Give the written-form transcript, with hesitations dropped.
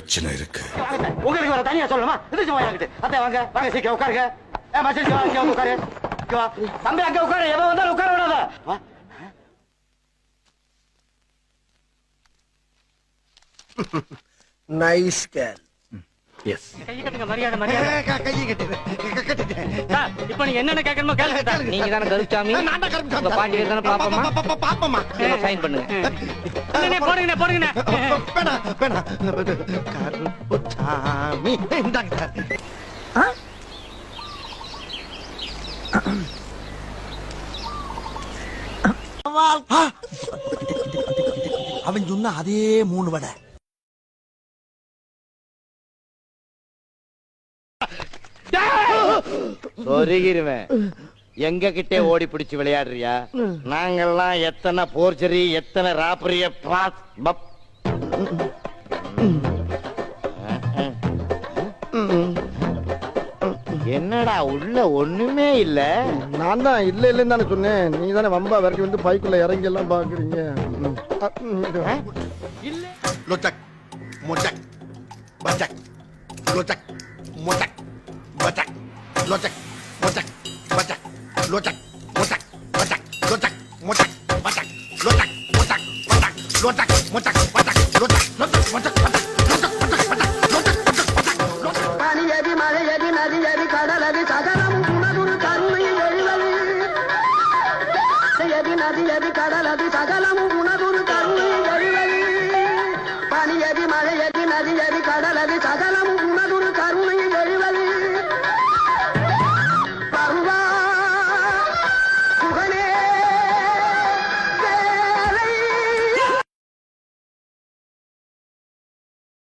பிரச்சனை இருக்கு. உங்களுக்கு வர தனியா சொல்லணுமா? அத்தை வாங்க வாங்க சீக்கிரம் உட்காருங்க. உட்காரு தம்பி, அங்க உட்காரு. எவன் வந்தாலும் உட்கார விடாத. Nice girl. எஸ். கையை கட்டுங்க. மரியாதை மரியாதை. கையை கட்டுங்க. சார், இப்போ நீங்க என்னென்ன கேட்கணுமோ கேளுங்க. நீங்க தானே கருப்சாமி? நான் தான் கருப்சாமி. உங்க பாட்டி தானே பாப்பமா? பாப்பமா. சைன் பண்ணுங்க. அண்ணே போடுங்க போடுங்க. வேணா வேணா. கருப்சாமி இந்தாங்க. அவன் சொன்ன அதே 3 வடை. சொருகிருவேன். எங்க கிட்டே ஓடி பிடிச்சு விளையாடுறியா? நாங்கெல்லாம் எத்தனை போர்ஜரி எத்தனை ராப்பரிய என்னடா உள்ள ஒண்ணுமே இல்ல. நான் தான் இல்ல இல்லன்னு தானே சொன்னேன். நீ தானே வம்பா வரைக்கும் வந்து பைக்குள்ள இறங்கி எல்லாம் பாக்குறீங்க. லோச்சக் மோச்சக் பச்சக் லோச்சக் மோச்சக் பச்சக் லோச்சக் மோச்சக் பச்சக் லோச்சக் மோச்சக் பச்சக் லோச்சக் மோச்சக் பச்சக் லோச்சக் மோச்சக் பச்சக் லோச்சக் மோச்சக் பச்சக் லோச்சக் லோச்சக் மோச்சக் பச்சக் லோச்சக் மோச்சக் பச்சக் லோச்சக் மோச்சக் பச்சக் லோச்சக் பனியதி மலையதி நதியதி கடலதி சகலம் உணதுரு கருணையில் எழுவது. எதி நதியதி கடலதி சகலம் உணதுரு கருணையில் எழுவது. பனியதி மலையதி நதியதி கடலதி சகலம் உணதுரு கருணையில் எழுவது.